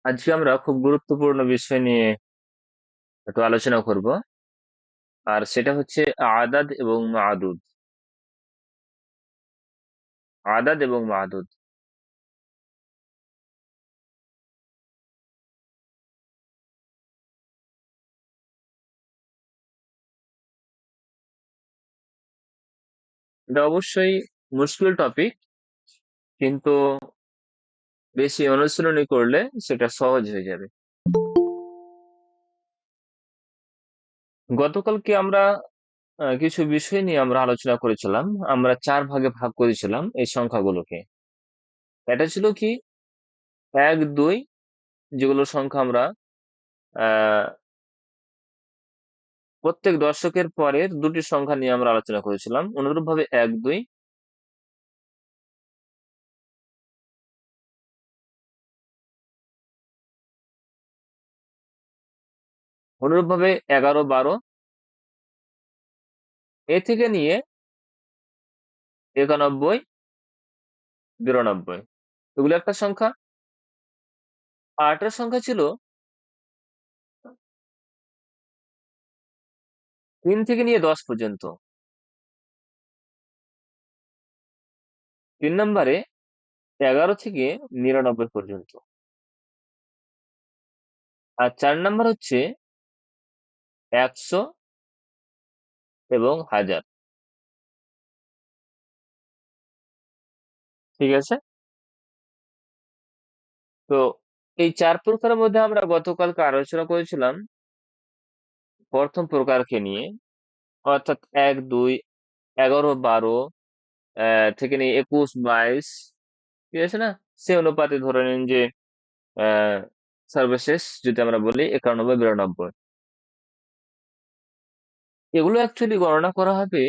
আজকে আমরা খুব গুরুত্বপূর্ণ বিষয় নিয়ে একটু আলোচনা করব। আর সেটা হচ্ছে আদাদ এবং মাদুদ। আদাদ এবং মাদুদ এটা অবশ্যই মুশকিল টপিক, কিন্তু বেশি অনুশীলনী করলে সেটা সহজ হয়ে যাবে। গতকালকে আমরা কিছু বিষয় নিয়ে আমরা আলোচনা করেছিলাম। আমরা চার ভাগে ভাগ করেছিলাম এই সংখ্যাগুলোকে। এটা ছিল কি, এক দুই, যেগুলো সংখ্যা আমরা আহ প্রত্যেক দশকের পরের দুটি সংখ্যা নিয়ে আমরা আলোচনা করেছিলাম। অনুরূপ ভাবে এক দুই, অনুরূপ ভাবে 11 12, এ থেকে নিয়ে 91 92, এগুলো একটা সংখ্যা। আর একটা সংখ্যা ছিল 3 থেকে নিয়ে 10 পর্যন্ত। 3 নম্বরে 11 থেকে 99 পর্যন্ত। আর 4 নম্বর হচ্ছে 100 এবং 1000। ঠিক আছে? তো এই চার প্রকারের মধ্যে আমরা গতকালকে আলোচনা করেছিলাম প্রথম প্রকারকে নিয়ে, অর্থাৎ 1 2 11 12 থেকে নিয়ে 21 22। ঠিক আছে না? সে অনুপাতে ধরে নিন যে আহ সর্বশেষ যদি আমরা বলি 91 92। এগুলো অ্যাকচুয়ালি গণনা করা হবে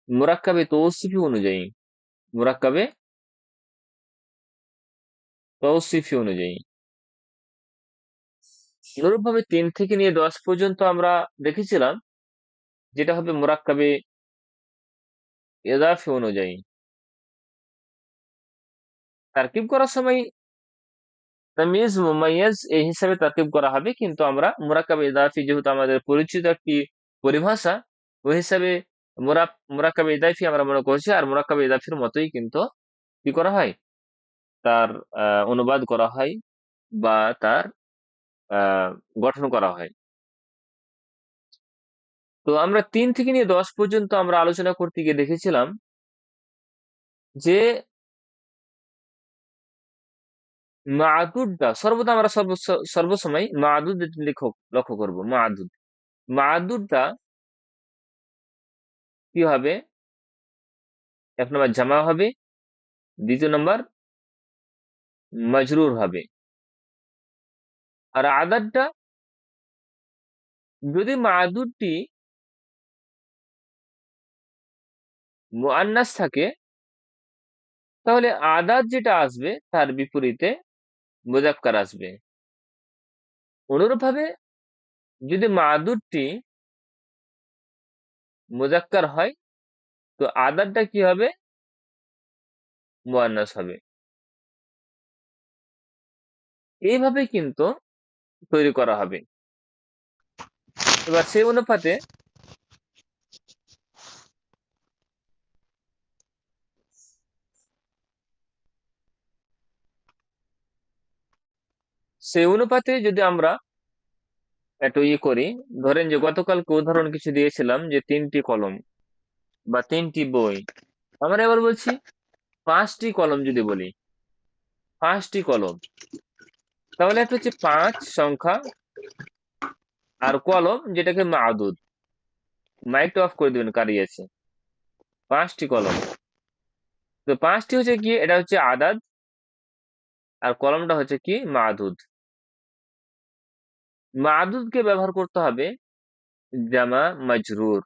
মুরাক্কাবে তৌসিফি অনুযায়ী। মুরাক্কাবে তৌসিফি অনুযায়ী। অনুরূপ ভাবে 3 থেকে নিয়ে 10 পর্যন্ত আমরা দেখেছিলাম, যেটা হবে মুরাক্কাবে এদাফি অনুযায়ী। তারকিব করার সময় তামিজ মুমাইয়াজ এই হিসাবে তারকিব করা হবে, কিন্তু আমরা মুরাক্কাবে ইদাফি যেহেতু আমাদের পরিচিত একটি পরিভাষা, ওই হিসাবে মুরাক্কাবে ইদাফি আমরা মনে করছি। আর মুরাক্কাবে ইদাফির মতোই কিন্তু কি করা হয়, তার অনুবাদ করা হয় বা তার আহ গঠন করা হয়। তো আমরা 3 থেকে নিয়ে 10 পর্যন্ত আমরা আলোচনা করতে গিয়ে দেখেছিলাম যে মাদুদটা সর্বদা আমরা সর্বসময় মাদুদ লক্ষ্য করব। মাদুদ, মাদুদটা কি হবে? এক নম্বর জামা হবে, দ্বিতীয় নম্বর মজরুর হবে। আর আদাদটা, যদি মাদুদটি মুআন্নাস থাকে, তাহলে আদাদ যেটা আসবে তার বিপরীতে মুজাক্কার আসবে। অনুরূপ ভাবে যদি মাদুদটি মুজাক্কার হয়, তো আদাদটা কি হবে? মুআন্নাস হবে। এইভাবে কিন্তু তৈরি করা হবে। এবার সেই অনুপাতে যদি আমরা একটু করি, ধরেন যে গতকালকে উদাহরণ কিছু দিয়েছিলাম যে 3টি কলম বা 3টি বই। আমরা এবার বলছি 5টি কলম যদি বলি, 5টি কলম, তাহলে একটা হচ্ছে 5 সংখ্যা, আর কলম যেটাকে মাদুদ। মাইকটা অফ করে দিবেন কারি আছে। 5টি কলম, তো 5টি হচ্ছে কি, এটা হচ্ছে আদাদ, আর কলমটা হচ্ছে কি মাদুদ। মাদুদকে ব্যবহার করতে হবে জামা মজরুর।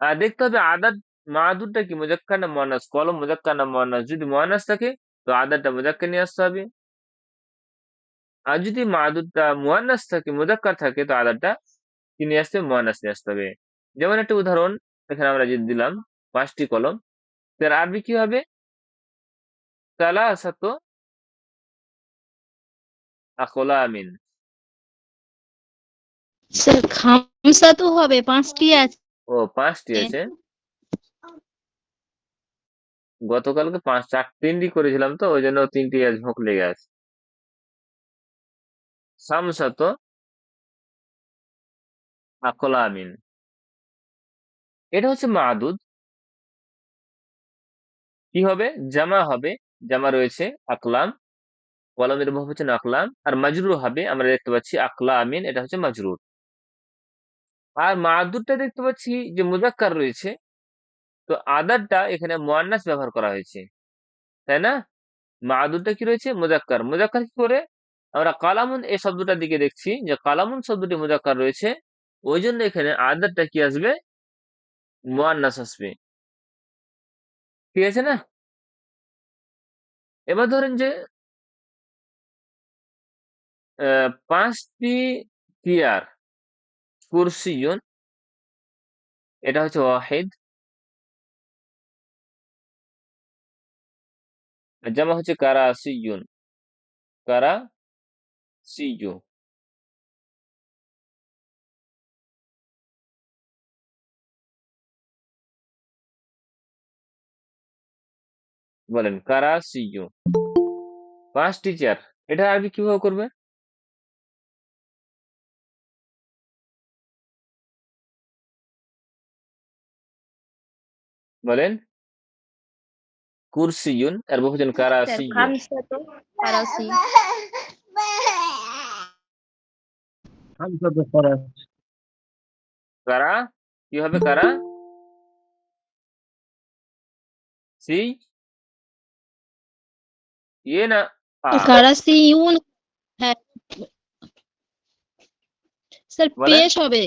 আর দেখতে হবে আদাদ মাদুদটা কি মুজাক্কার না মুয়ান্নাস, কলম মুজাক্কার না মুয়ান্নাস। যদি মুয়ান্নাস থাকে তো আদাদটা মুজাক্কার নিয়ে আসতে হবে। আর যদি মাদুদটা মুয়ান্নাস থাকে, মুজাক্কার থাকে, তো আদাদটা কি নিয়ে আসতে হবে? মুয়ান্নাস নিয়ে আসতে হবে। যেমন একটা উদাহরণ এখানে আমরা যদি দিলাম 5টি কলম, তার আরবি কি হবে? সালাসাতু আকলামিন। স্যার খামসা তো হবে, 5টি আছে। ও 5টি আছে। গতকালকে 3টি করেছিলাম তো ওই জন্য 3টি ঝোঁক লেগে আছে। সামসাত আকলামিন, এটা হচ্ছে মাদুদ। কি হবে? জামা হবে, জামা রয়েছে আকলাম, কলমের ভাব হচ্ছে আকলাম, আর মাজরুর হবে, আমরা দেখতে পাচ্ছি আকলামিন, এটা হচ্ছে মাজরুর। আর মাদুদটা দেখতে পাচ্ছি যে মুজাক্কার রয়েছে, তো আদারটা এখানে মুয়ান্নাস ব্যবহার করা হয়েছে, তাই না? মাদুদটা কি রয়েছে? মুজাক্কার। মুজাক্কার কি করে? আমরা কালামুন এই শব্দটার দিকে দেখছি যে কালামুন শব্দটি মুজাক্কার রয়েছে, ওই জন্য এখানে আদারটা কি আসবে? মুয়ান্নাস আসবে। ঠিক আছে না? এবার ধরেন যে 5টি চেয়ার, কুরসিয়ুন, এটা হচ্ছে ওয়াহিদ, আর জামা হচ্ছে কারাসিয়ুন, কারাসিয়ু। বলেন কারাসিয়ু, 5টি চেয়ার, এটা আরবি কিভাবে করবে? বলেন। কুরসিয়ুন আর বহুজন স্যার কারাসিয়ু। খামসা তো ফারাসি। خمسة فرس. কারা কি হবে? কারা সি ইয়ে না আ? কারাসিউন। হ্যাঁ স্যার, বলেন। পেশ হবে,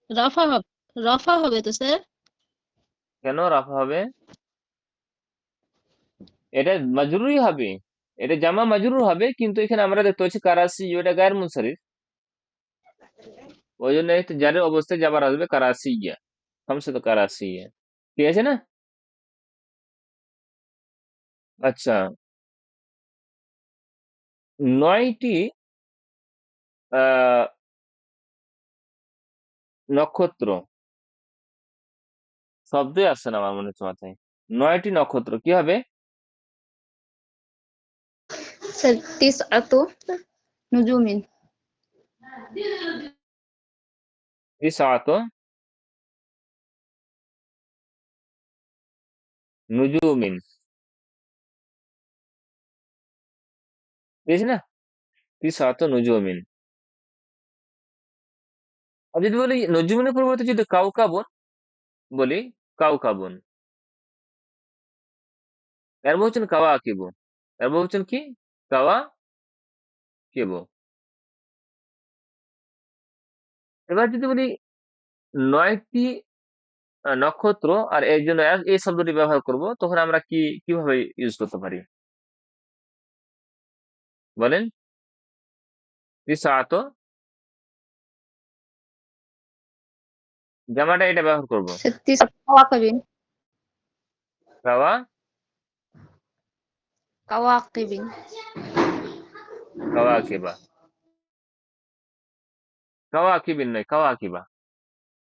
রফা হবে, রফা হবে তো স্যার। কেন রাফা হবে? এটা মাজরুরই হবে, এটা জামা মাজরুর হবে, কিন্তু এখানে আমরা দেখতে পাচ্ছি কারাসি, এটা গায়ের মুনসারিফ, ওই জন্য একটু জারের অবস্থায় যাবার আসবে কারাসি ইয়া, হামসা তো কারাসি ইয়া। ঠিক আছে না? আচ্ছা, 9টি আহ নক্ষত্র, শব্দই আসছে না আমার মনে হচ্ছে মাথায়। 9টি নক্ষত্র কি হবে? স্যার তিসআতু নুজুমিন। তিসআত নুজুমিন, ঠিক আছে না? তিসআত নুজুমিন। আর যদি বলি নজুমিনের পরিবর্তে যদি কাউকাবন বলি, কাউকাবন, এর বহুবচন কাওয়া আকিবু, এর বহুবচন কি? কাওয়া কেবো। এবার যদি বলি 9টি নক্ষত্র, আর এর জন্য এই শব্দটি ব্যবহার করব, তখন আমরা কিভাবে ইউজ করতে পারি? বলেন। তিসআত, জামাটা এটা ব্যবহার করব, স্যার তিসআত কাওয়াকিবিন। কাওয়া কাওয়াকিবিন। কাওয়া আকিবা, কাওয়া আকিবিন নয়, কাওয়া আকিবা।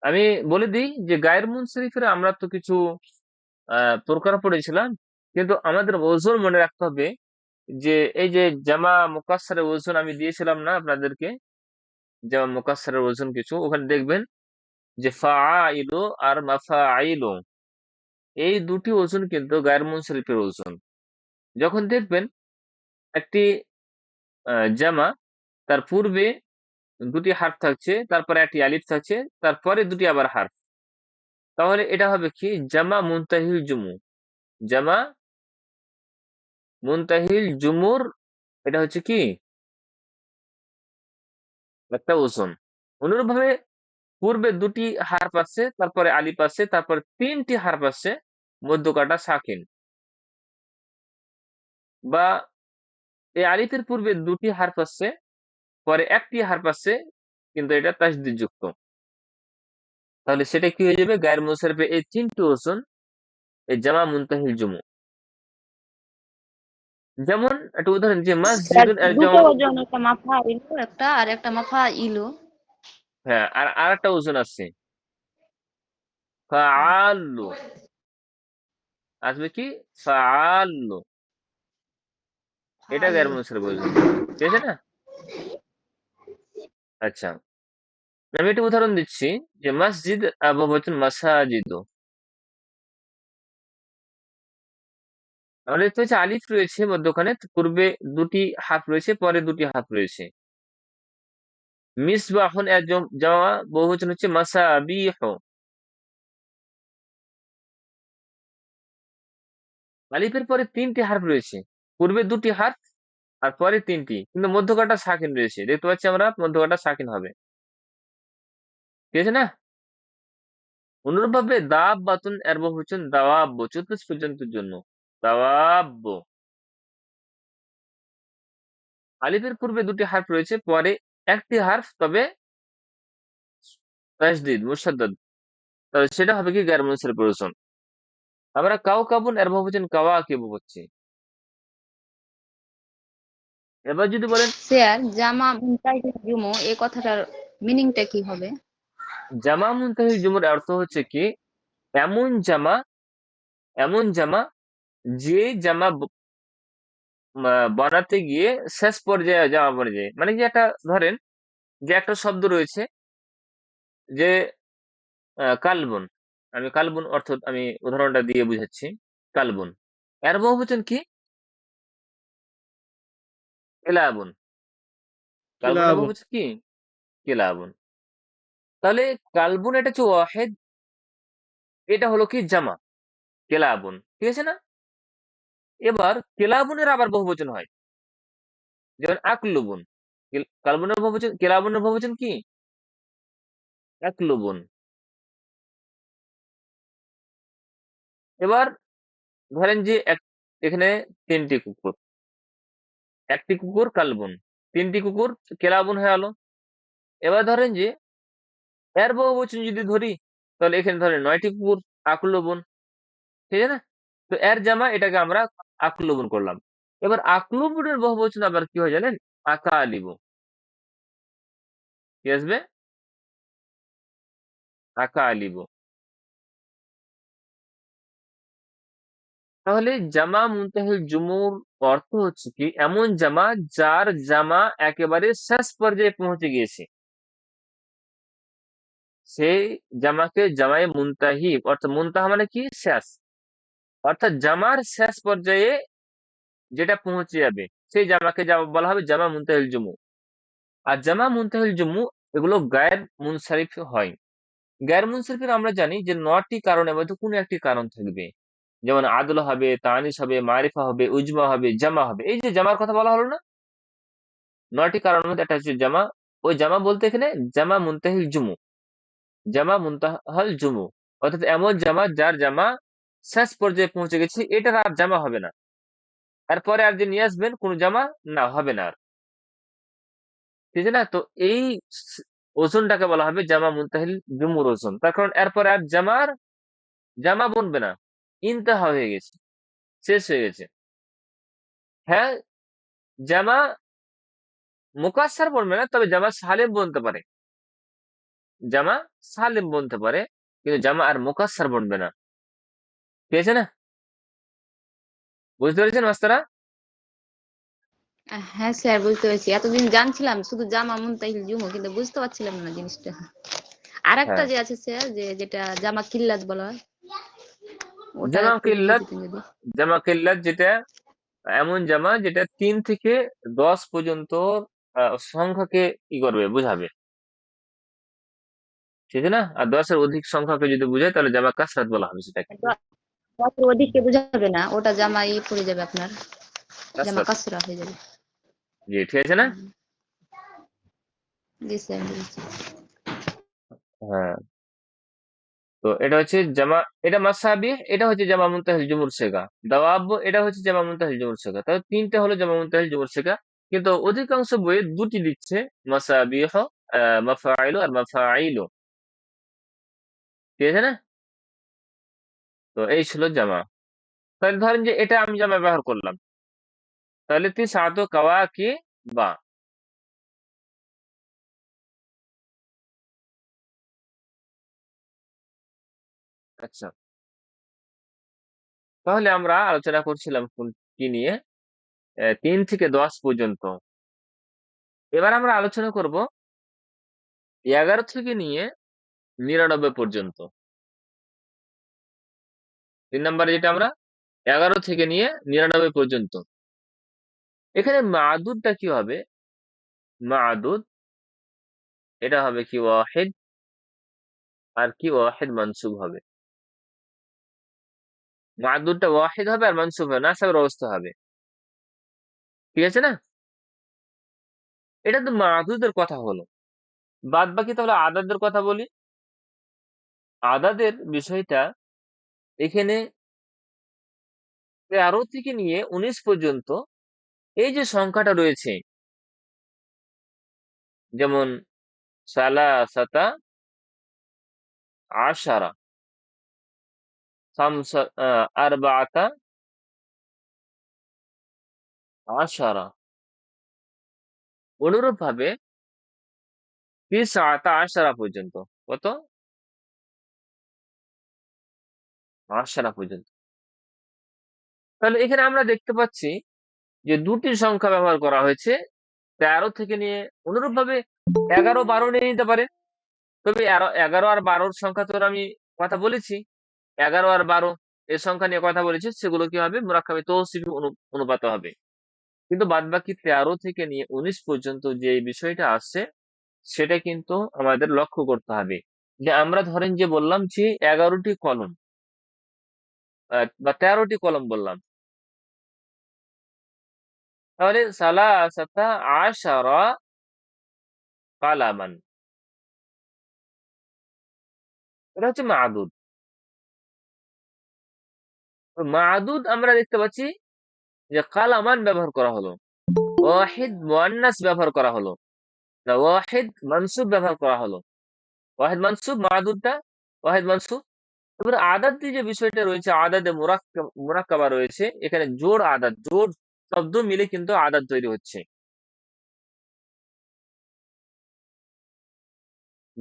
আমি বলে দিই যে গায়ের মুনসরিফের আমরা তো কিছু প্রকার পড়েছিলাম, কিন্তু আমাদের ওজন মনে রাখতে হবে যে এই যে জামা মুকাসসারের ওজন আমি দিয়েছিলাম না আপনাদেরকে, জামা মুকাসসারের ওজন কিছু ওখানে দেখবেন যে ফাআইলু আর মাফাআইলু, এই দুটি ওজন কিন্তু গায়ের মুনসরিফের ওজন। যখন দেখবেন একটি জামা, তার পূর্বে দুটি হারফ থাকছে, তারপরে একটি আলিফ থাকছে, তারপরে দুটি আবার হারফ, তাহলে এটা হবে কি? জামা মুনতাহিল জুমু, জামা মুনতাহিল জুমুর, এটা হচ্ছে কি? একটা ওজন। অনুরূপভাবে পূর্বে দুটি হারফ আছে, তারপরে আলিফ আছে, তারপরে 3টি হারফ আছে, মধ্যকাটা সাকিন, বা এই আলিফের পূর্বে দুটি হারফ আছে, পরে একটি হারফ আছে, কিন্তু এটা তাসদিদ যুক্ত, তাহলে সেটা কি হয়ে যাবে? গায়ের মুনসারিফে এই 3টি ওজন, এই জামা মুনতাহিল জুমু। যেমন একটা উদাহরণ যে স্যার মসজিদুন এর দুটো যেমন, ওজন, একটা মাফা ইলু একটা আর একটা মাফা ইলু। হ্যাঁ, আর আরেকটা ওজন আছে ফাআল্লু, আসবে কি ফাআল্লু, এটা গায়ের ফাইলু। মুনসারিফ ওজন, ঠিক আছে না? আচ্ছা, আমি একটা উদাহরণ দিচ্ছি যে মসজিদ বহুবচন মাসাজিদু। আমরা দেখতে পাচ্ছি আলিফ রয়েছে মধ্যখানে, পূর্বে দুটি হারফ রয়েছে, পরে দুটি হারফ রয়েছে। মিসবাহুন এর জমা বহুবচন হচ্ছে মাসাবিহ। আলিফের পরে তিনটি হারফ রয়েছে, পূর্বে দুটি হারফ আর পরে তিনটি, কিন্তু মধ্যকাটা সাকিন রয়েছে, দেখতে পাচ্ছি আমরা মধ্যকাটা সাকিন হবে, ঠিক আছে না? অনুরূপভাবে দাব বাতুন এর বহুবচন দাওয়াব, চতুর্থ পর্যন্তের জন্য দাওয়াব। আলিফের পূর্বে দুটি হারফ রয়েছে, পরে একটি হারফ, তবে তাসদিদ মুশাদ্দাদ, তবে সেটা হবে কি গায়র মুনসারিফ ওজন। আমরা কাউকাবুন এর বহুবচন কাওয়াকিব হচ্ছে। এবার যদি বলেন স্যার জামা মুনতাহিল জুমু এই কথাটার মিনিংটা কি হবে? জামা মুনতাহিল জুমুর অর্থ হচ্ছে কি এমন জামা, এমন জামা যে জামা বানাতে গিয়ে শেষ পর্যায়ে জামা পড়ে যায়, মানে যে একটা ধরেন যে একটা শব্দ রয়েছে যে কালবন, আমি কালবন অর্থ আমি উদাহরণটা দিয়ে বুঝাচ্ছি। কালবন এর বহুবচন কি কেলাবুন, কালবনের কিলাবুন। বহুবচন কি কেলাবুন। তাহলে কালবুন এটা হচ্ছে ওয়াহেদ, এটা হলো কি জামা কেলাবুন, ঠিক আছে না? এবার কেলাবুনের আবার বহুবচন হয়, যেমন আকলুবুন। কালবুনের বহুবচন, কেলাবুনের বহুবচন কি আকলুবুন। এবার ধরেন যে এখানে তিনটি কুকুর, একটি কুকুর কালবুন, তিনটি কুকুর কেলাবুন হয়ে গেল। এবার ধরেন যে এর বহুবচন যদি ধরি, তাহলে এখানে ধরেন ৯টি কুকুর আকলুবুন, ঠিক আছে না? তো এর জামা এটাকে আমরা আকলুবুন করলাম। এবার আকলুবুনের বহুবচন আবার কি হয় জানেন? আকালিবু। কি আসবে? আকালিবু। তাহলে জামা মুনতাহিল জুমুর অর্থ হচ্ছে কি এমন জামা যার জামা একেবারে শেষ পর্যায়ে পৌঁছে গিয়েছে, সেই জামাকে জামায়ে মুনতাহি, অর্থাৎ মুনতাহা মানে কি শেষ, অর্থাৎ জামার শেষ পর্যায়ে যেটা পৌঁছে যাবে সেই জামাকে বলা হবে জামা মুনতাহিল জুমু। আর জামা মুনতাহিল জুমু এগুলো গায়ের মুনসারিফ হয়। গায়ের মুনসারিফের আমরা জানি যে ৯টি কারণের মধ্যে কোনো একটি কারণ থাকবে, যেমন আদল হবে, তানিস হবে, মারিফা হবে, উজমা হবে, জামা হবে। এই যে জামার কথা বলা হলো না, ৯টি কারণের মধ্যে একটা হচ্ছে জামা। ওই জামা বলতে এখানে জামা মুনতাহিল জুমু, জামা মুনতাহাল জুমু, অর্থাৎ এমন জামা যার জামা শেষ পর্যায়ে পৌঁছে গেছে, এটার আর জামা হবে না, এরপরে আর যে নিয়ে আসবেন কোন জামা না হবে না আর, ঠিক আছে না? তো এই ওজনটাকে বলা হবে জামা মুনতাহিল জুমুর ওজন, তার কারণ এরপরে আর জামা বনবে না, ইন্তাহা হয়ে গেছে, শেষ হয়ে গেছে। হ্যাঁ, জামা মুকাসসার বনবে না, তবে জামা সালেম বনতে পারে, জামা সালেম বনতে পারে, কিন্তু জামা আর মুকাসসার বনবে না, ঠিক আছে না? বুঝতে পেরেছেন মাস্টারা? হ্যাঁ স্যার বুঝতে পেরেছি, এতদিন জানছিলাম শুধু জামা মুনতাহিল জুমু, কিন্তু বুঝতে পারছিলাম না জিনিসটা। আর একটা হ্যাঁ, যে আছে স্যার, যেটা জামা কিল্লাত বলা হয়, ওটা জামা একটু বলে কিল্লাত, দিতেন যদি। জামা কিল্লাত যেটা এমন জামা যেটা ৩ থেকে ১০ পর্যন্ত সংখ্যাকে কি করবে বুঝাবে, ঠিক আছে না? আর ১০ এর অধিক সংখ্যাকে যদি বুঝায় তাহলে জামা কাসরাত বলা হবে সেটাকে, দশের অধিককে বোঝাবে না, ওটা জামা পড়ে যাবে আপনার, জামা কাসরাত। কাসরা হয়ে যাবে। জি, ঠিক আছে না? হুম, জি স্যার বুঝেছি। হ্যাঁ, তো এটা হচ্ছে জামা, এটা মাসাবিহ, এটা হচ্ছে জামা মুনতাহিল জুমুর সেগা। দাওয়াব এটা হচ্ছে জামা মুনতাহিল জুমুর সেগা। তাহলে ৩ টা হলো জামা মুনতাহিল জুমুর সেগা। কিন্তু অধিকাংশ বইয়ে ২ টি দিচ্ছে, মাসাবিহ, মাফাইলু আর মাফাইলু, ঠিক আছে না? তো এই ছিল জামা। তাহলে ধরেন যে এটা আমি জামা ব্যবহার করলাম, তাহলে তিসআতু কাওয়াকি বা। আচ্ছা, তাহলে আমরা আলোচনা করছিলাম কি নিয়ে? ৩ থেকে ১০ পর্যন্ত। এবার আমরা আলোচনা করব ১১ থেকে নিয়ে ৯৯ পর্যন্ত। ৩ নম্বরে যেটা আমরা ১১ থেকে নিয়ে ৯৯ পর্যন্ত। এখানে মাদুদটা কি হবে? মাদুদ এটা হবে কি ওয়াহিদ, আর কি ওয়াহিদ মানসুব হবে। মাদুদটা ওয়াহিদ হবে আর মানসুব হবে, নাসাবের অবস্থা হবে। ঠিক আছে না? এটা তো মাদুদের কথা হলো। বাদ বাকি তাহলে আদাদের কথা বলি। আদাদের বিষয়টা এখানে ১৩ থেকে নিয়ে ১৯ পর্যন্ত এই যে সংখ্যাটা রয়েছে, যেমন সালাসাতা আশারা, আরবাআতা আশারা, অনুরূপ ভাবে তিসআতা আশারা পর্যন্ত। কত? আশারা পর্যন্ত। তাহলে এখানে আমরা দেখতে পাচ্ছি যে দুটি সংখ্যা ব্যবহার করা হয়েছে ১৩ থেকে নিয়ে, অনুরূপ ভাবে ১১-১২ নিয়ে নিতে পারে। তবে ১১ আর ১২র সংখ্যা তো আমি কথা বলেছি। ১১ আর ১২ এর সংখ্যা নিয়ে কথা বলেছি, সেগুলো কি হবে? মুরাক্কাবে তৌসিফি অনুপাতে হবে। কিন্তু বাদবাকি ১৩ থেকে নিয়ে ১৯ পর্যন্ত যে বিষয়টা আসছে, সেটা কিন্তু আমাদের লক্ষ্য করতে হবে। যে আমরা ধরেন যে বললাম যে ১১টি কলম বা ১৩টি কলম বললাম, তাহলে সালাসাতা আশারা কালামান, এটা হচ্ছে মাদুদ। মাদুদ আমরা দেখতে পাচ্ছি যে কালামান ব্যবহার করা হলো, ওয়াহিদ মুয়ান্নাস ব্যবহার করা হলো, না ওয়াহিদ মানসুব ব্যবহার করা হলো। ওয়াহিদ মানসুব, মাদুদটা ওয়াহিদ মানসুব। এবার আদাদ যে বিষয়টা রয়েছে, আদাদে মুরাক্কাবা রয়েছে, এখানে জোড় আদাদ, জোড় শব্দ মিলে কিন্তু আদাদ তৈরি হচ্ছে।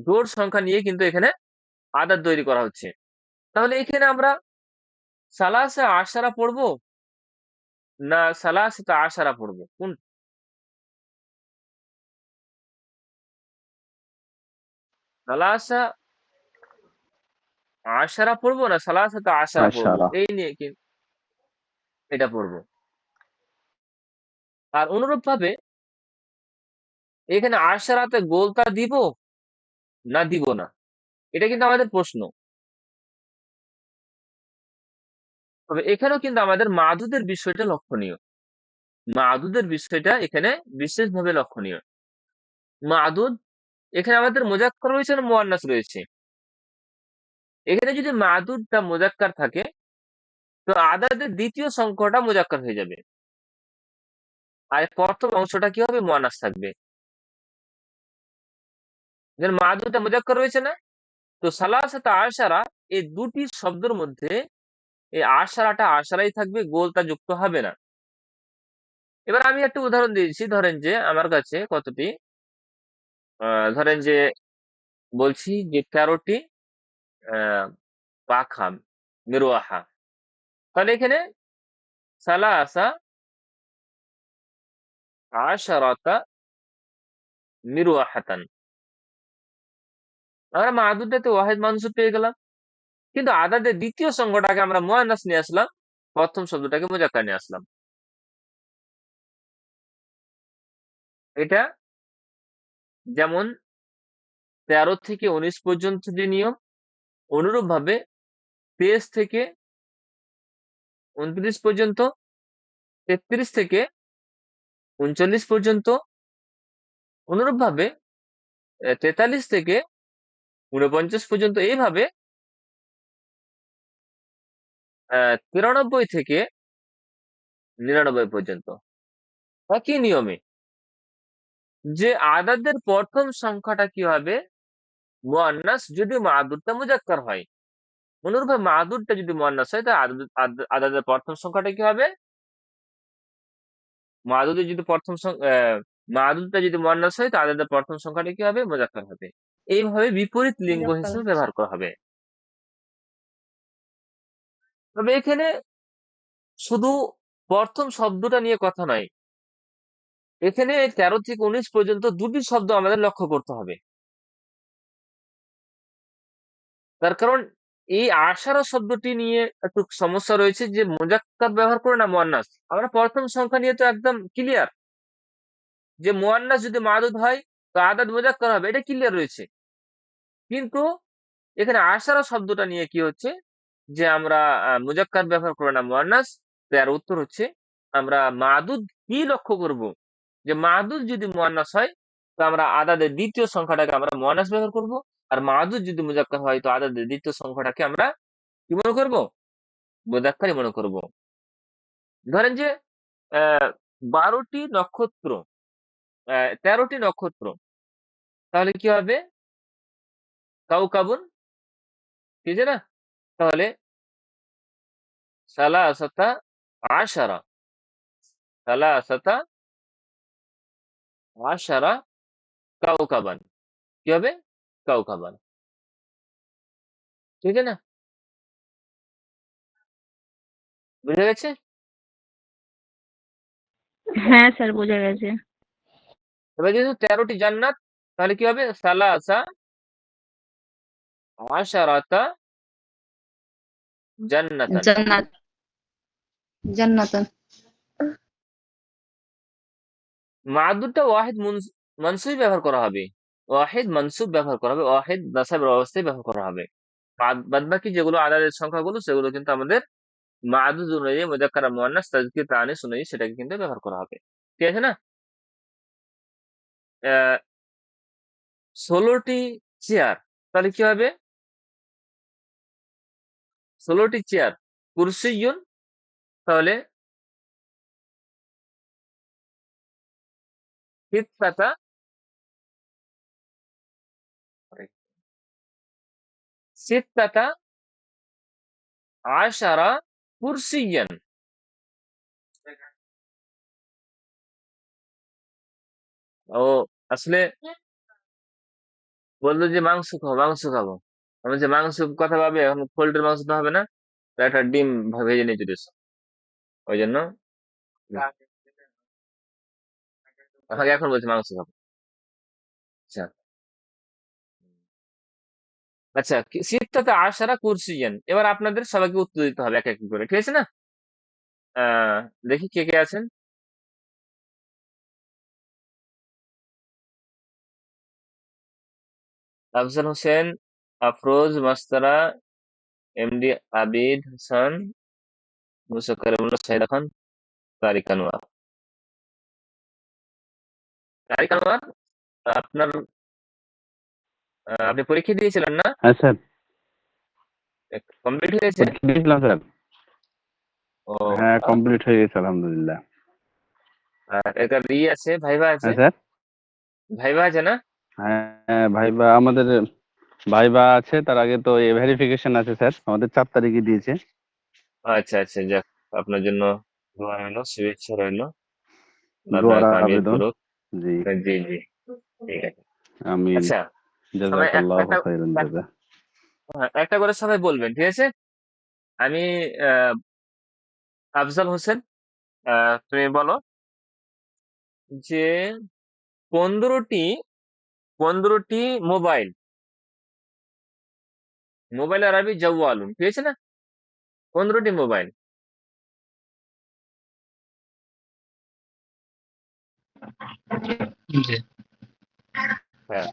জোড় সংখ্যা নিয়ে কিন্তু এখানে আদাদ তৈরি করা হচ্ছে। তাহলে এখানে আমরা সালাসা আশারা পড়বো, না সালাসাতা আশারা পড়বো? কোন? সালাসা আশারা পড়বো না সালাসাতা আশারা পড়বো? আশারা। এই নিয়ে কিন্তু এটা পড়বো। আর অনুরূপ ভাবে এখানে আশারাতে গোলতা দিব না দিব না, এটা কিন্তু আমাদের প্রশ্ন। তবে এখানেও কিন্তু আমাদের মাদুদের বিষয়টা লক্ষণীয়। মাদুদের বিষয়টা এখানে বিশেষভাবে লক্ষণীয়। মাদুদ এখানে আমাদের মুজাক্কার রয়েছে না মুয়ান্নাস রয়েছে? এখানে যদি মাদুদটা মুজাক্কার থাকে, তো আদাদের দ্বিতীয় সংখ্যাটা মুজাক্কার হয়ে যাবে, আর প্রথম অংশটা কি হবে? মুয়ান্নাস থাকবে। যেন মাদুদটা মুজাক্কার রয়েছে না, তো সালাসাতা আশারা এই দুটি শব্দের মধ্যে এই আশারাটা আশারাই থাকবে, গোলতা যুক্ত হবে না। এবার আমি একটা উদাহরণ দিয়েছি। ধরেন যে আমার কাছে কতটি, ধরেন যে বলছি যে ১৩টি আহ পাখা, মিরওয়াহা। তাহলে এখানে সালাসা আশারাতা মিরওয়াহাতান, আমরা মাদুদাতে ওয়াহিদ মানসুব পেয়ে গেলাম। কিন্তু আদাদের দ্বিতীয় সংখ্যাটাকে আমরা মুয়ান্নাস নিয়ে আসলাম, প্রথম শব্দটাকে মুজাক্কার নিয়ে আসলাম। এটা যেমন ১৩ থেকে ১৯ পর্যন্ত যে নিয়ম, অনুরূপ ভাবে ২৩ থেকে ২৯ পর্যন্ত, ৩৩ থেকে ৩৯ পর্যন্ত, অনুরূপ ভাবে ৪৩ থেকে ৪৯ পর্যন্ত, এইভাবে ৯৩ থেকে ৯৯ পর্যন্ত একই নিয়মে। যে আদাদের প্রথম সংখ্যাটা কি হবে? মুয়ান্নাস, যদি মাদুদটা মুজাক্কার হয়। অনুরূপভাবে মাদুদটা যদি মুয়ান্নাস হয়, তাহলে আদাদের প্রথম সংখ্যাটা কি হবে? মাদুদের যদি মাদুদটা যদি মুয়ান্নাস হয় তো আদাদের প্রথম সংখ্যাটা কি হবে? মুজাক্কার হবে। এইভাবে বিপরীত লিঙ্গ মুজাক্কার হিসেবে হচ্ছে। ব্যবহার করা হবে। তবে এখানে শুধু প্রথম শব্দটা নিয়ে কথা নয়, এখানে 13 থেকে 19 পর্যন্ত দুটি শব্দ আমাদের লক্ষ্য করতে হবে। তার কারণ এই আশারা শব্দটি নিয়ে একটু সমস্যা রয়েছে, যে মুজাক্কার ব্যবহার করে না মুয়ান্নাস। আমরা প্রথম সংখ্যা নিয়ে তো একদম ক্লিয়ার, যে মুয়ান্নাস যদি মাদুদ হয় তো আদাদ মুজাক্কার হবে, এটা ক্লিয়ার রয়েছে। কিন্তু এখানে আশারা শব্দটা নিয়ে কি হচ্ছে, যে আমরা মুজাক্কার ব্যবহার করে না মুয়ান্নাস। তো এর উত্তর হচ্ছে আমরা মাদুদ কি লক্ষ্য করব, যে মাদুদ যদি মুয়ান্নাস হয় তো আমরা আদাদের দ্বিতীয় সংখ্যাটাকে আমরা মুয়ান্নাস ব্যবহার করব। আর মাদুদ যদি মুজাক্কার হয় তো আদাদের দ্বিতীয় সংখ্যাটাকে আমরা কি মনে করব? মুজাক্কারই মনে করব। ধরেন যে আহ 12টি নক্ষত্র, 13টি নক্ষত্র, তাহলে কি হবে? কাউকাবুন, ঠিক আছে না? তাহলে সালাসাতা আশারা, সালাসাতা আশারা কাউকাবান, কি হবে? কাউকাবান, ঠিক আছে না? বুঝা গেছে? হ্যাঁ স্যার, বোঝা গেছে। এবার যেহেতু 13টি জান্নাত, তাহলে কি হবে? সালাসা আশারাতা জান্নাতান। জান্নাত, জান্নাতান। মাদুদটা ওয়াহিদ মানসুব ব্যবহার করা হবে, ওয়াহিদ মানসুব ব্যবহার করা হবে, ওয়াহিদ নাসাবের অবস্থায় ব্যবহার করা হবে। বাদ বাকি যেগুলো আদাদের সংখ্যাগুলো, সেগুলো কিন্তু আমাদের মাদুদ অনুযায়ী মুজাক্কার আর মুয়ান্নাস তাজকির তানিস অনুযায়ী সেটাকে কিন্তু ব্যবহার করা হবে, ঠিক আছে না? 16টি চেয়ার, তাহলে কি হবে? 16টি চেয়ার কুরসিয়ুন, তাহলে সিত্তাতা, সিত্তাতা আশারা কুরসিয়ান। ও আসলে বললো যে মাংস খাবো, মাংস খাবো। আমি যে মাংস কথা ভাবে, এখন পোল্ট্রির মাংস তো হবে না, তো একটা ডিম ভেজে নিয়ে চলে এসো। ওই জন্য আমাকে এখন বলছে মাংস খাবো। আচ্ছা, আচ্ছা, সিত্তাতা আশারা কুরসিয়ান, এবার আপনাদের সবাইকে উত্তর দিতে হবে এক এক করে, ঠিক আছে না? আহ দেখি কে কে আছেন। আফজাল হোসেন, আফরোজ, মাস্তারা, এমডি আবিদ হাসান, মুসা করিমুল্লাহ, শাহিদা খান, তারিক আনোয়ার। তারিক আনোয়ার, আপনার আপনি পরীক্ষা দিয়েছিলেন না? হ্যাঁ স্যার, কমপ্লিট হয়েছে? পরীক্ষা দিয়েছিলাম স্যার। ও, হ্যাঁ, কমপ্লিট হয়ে গেছে আলহামদুলিল্লাহ। আর এটা আছে, ভাইবা আছে, হ্যাঁ স্যার। ভাইবা আছে না? হ্যাঁ, ভাইবা আমাদের ভাইবা আছে, তার আগে তো ভেরিফিকেশন আছে স্যার, আমাদের 4 তারিখে দিয়েছে। আচ্ছা আচ্ছা, যাক, আপনার জন্য দোয়া রইলো, শুভেচ্ছা রইলো, আল্লাহ দোয়ার কামিয়াত আবেদন। করুক। জি, জি জি, ঠিক আছে। আমিন। আচ্ছা, সবাই জাযাকাল্লাহু খাইরান এক- জাযা। একটা করে সবাই বলবেন, ঠিক আছে? আমি আহ, আফজাল হোসেন, তুমি বলো যে 15টি 15টি মোবাইল, মোবাইল আরবি জাওয়ালুন, ঠিক আছে না? 15টি মোবাইল। জি। হ্যাঁ,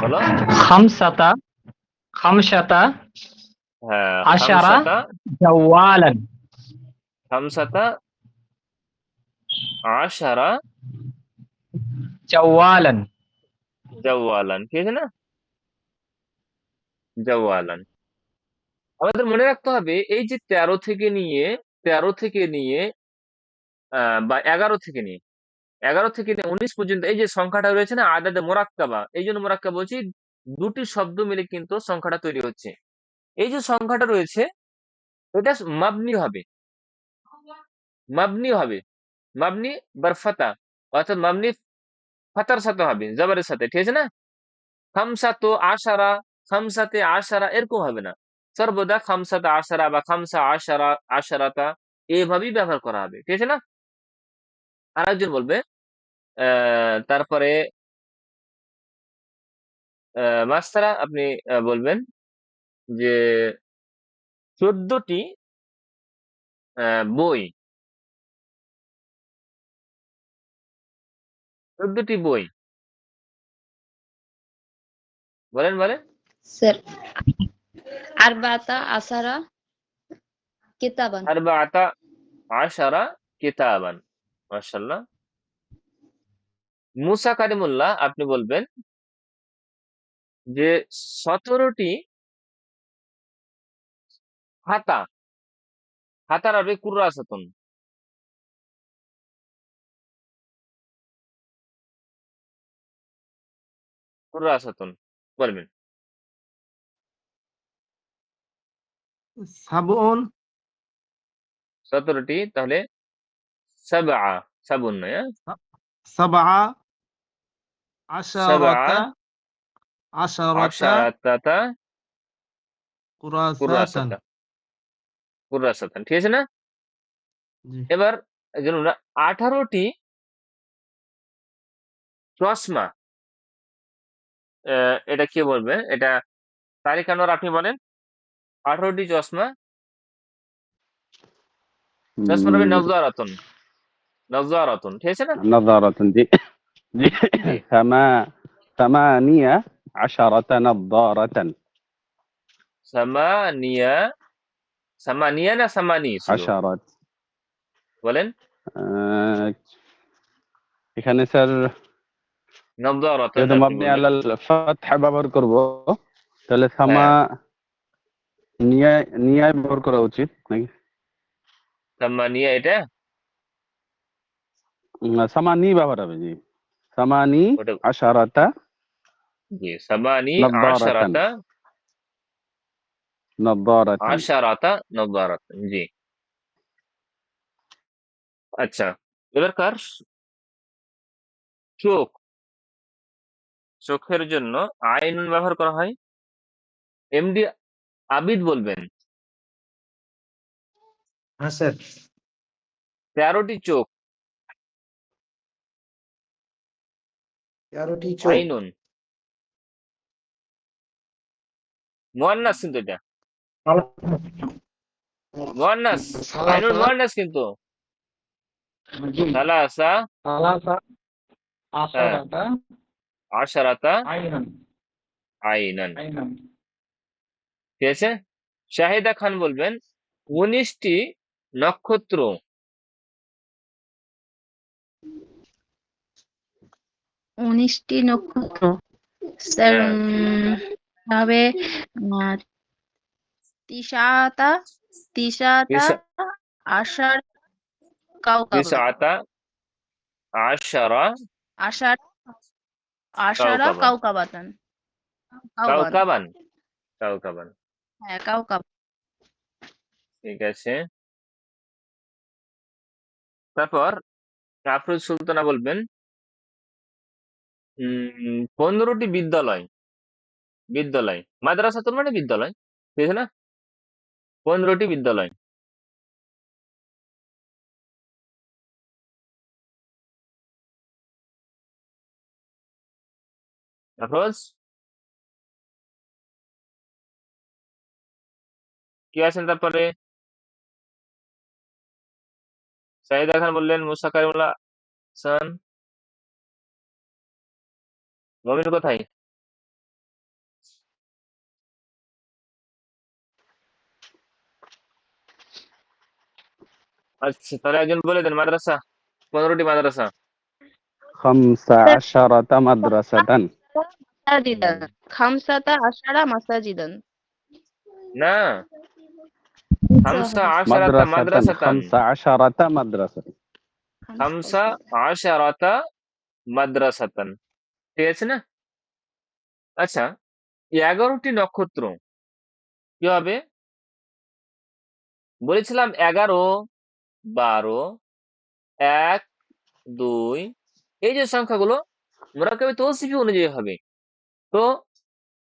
বলো। خمسة خمسة হ্যাঁ, عشر খামসাতা, جوالا খামসাতা আশারা جوالا জাওয়ালান, ঠিক আছে না? জাওয়ালান। আমাদের মনে রাখতে হবে, এই যে 13 থেকে নিয়ে বা 11 থেকে নিয়ে 19 পর্যন্ত এই যে সংখ্যাটা রয়েছে না, আদাদে মোরাক্কাবা, এই জন্য মোরাক্কাবা বলছি, দুটি শব্দ মিলে কিন্তু সংখ্যাটা তৈরি হচ্ছে। এই যে সংখ্যাটা রয়েছে, এটা মাবনি হবে, মাবনি হবে, মাবনি বরফাতা, অর্থাৎ মাবনি ফাতার সাথে হবে, জবরের সাথে, ঠিক আছে না? খামসাতু আশারা, খামসাতে আশারা এরকম হবে না, সর্বদা খামসাতে আশারা বা খামসা আশারা, আশারাতা এইভাবেই ব্যবহার করা হবে, ঠিক আছে না? আর একজন বলবে তারপরে মাস্টারা আপনি বলবেন যে 14টি বই, 14টি বই, বলেন বলেন। স্যার আরবাতা আসারা কিতাবান। আরবাআতা আশারা কিতাবান, মাশাআল্লাহ। মুসা কারিমুল্লাহ আপনি বলবেন যে 17টি খাতা, খাতার আরবি কুররাসাতুন, কুররাসাতুন বলবেন। সাবউন 17টি, তাহলে সাবআ, সাবুন নয়, হ্যাঁ? সাবআ সাবআ আশারাতা আশারাতা আশারাতাতা কুরাসাতান। কুররাসাতা, কুররাসাতান, ঠিক আছে না? জি এবার একজন 18টি চশমা, এটা কে বলবে? এটা তারিক আনোয়ার আপনি বলেন। 18টি চশমা, চশমার হবে নজরাতুন, নজরাতুন, ঠিক আছে না? نظارة জি জি জি, ثمانية عشرة نظارة সামানিয়া, সামানিয়া না সামানি ছিল, عشرة বলেন। আহ, এখানে স্যার নজরাতুন যেহেতু আপনি মাবনি বলবেন। আলাল ফাতহা ব্যবহার করব, তাহলে হ্যাঁ, নিয়ায় ব্যবহার করা উচিত নাকি? সামানিয়া এটা, সামানি ব্যবহার হবে, জি। সামানি ওটা, আশারাতা জি, সামানি নদ্দারাতান, আশারাতা, নদ্দারাতান। আশারাতা নজরাতুন, জি। আচ্ছা, এবারকার চোখ, চোখের জন্য আইনুন ব্যবহার করা হয়। এমডি আবিদ বলবেন হ্যাঁ স্যার 13টি চোখ, 13টি চোখ। আইনুন, মুয়ান্নাস কিন্তু এটা, মুয়ান্নাস, আইনুন সালাসা মুয়ান্নাস কিন্তু। জি সালাসা, সালাসা হ্যাঁ, আশারাতা আশারাতা আইনান আইনান, আইনান। ঠিক আছে? শাহিদা খান বলবেন 19টি নক্ষত্র, 19টি নক্ষত্র। স্যার হ্যাঁ, হবে আহ, তিসাতা তিসাতা তিসা- আষাঢ় কাউকাবান। তিসআতা আশারা আষাঢ় আষাঢ়া কাউকাবান, কাউকাবাতান। কাউবান। কাউকাবান, কাউকাবান, হ্যাঁ কাউকাব। ঠিক আছে। তারপর আফরোজ সুলতানা বলবেন 15টি বিদ্যালয়, বিদ্যালয় মাদ্রাসা তো মানে বিদ্যালয়, ঠিক আছে না? 15টি বিদ্যালয়, আফরোজ কি আছেন? তারপরে শাহিদা খান বললেন, মুসা কারিমুল্লাহ হাসান, মমিন কোথায়? আচ্ছা, তাহলে একজন বলে দেন মাদ্রাসা, 15টি মাদ্রাসা। خمسة عشرة مدرسة মাসাজিদান। খামসাতা আশারা মাসাজিদান। না, খামসা আশারাতা مدرسة মাদ্রাসাতান, 15 مدرسة খামসা আশারাতা মাদ্রাসাতান, ঠিক আছে না? আচ্ছা, 11টি নক্ষত্র কি হবে? বলেছিলাম 11, 12, 1, 2, এই যে সংখ্যাগুলো মোরাক্কাবে তৌসিফি অনুযায়ী হবে। তো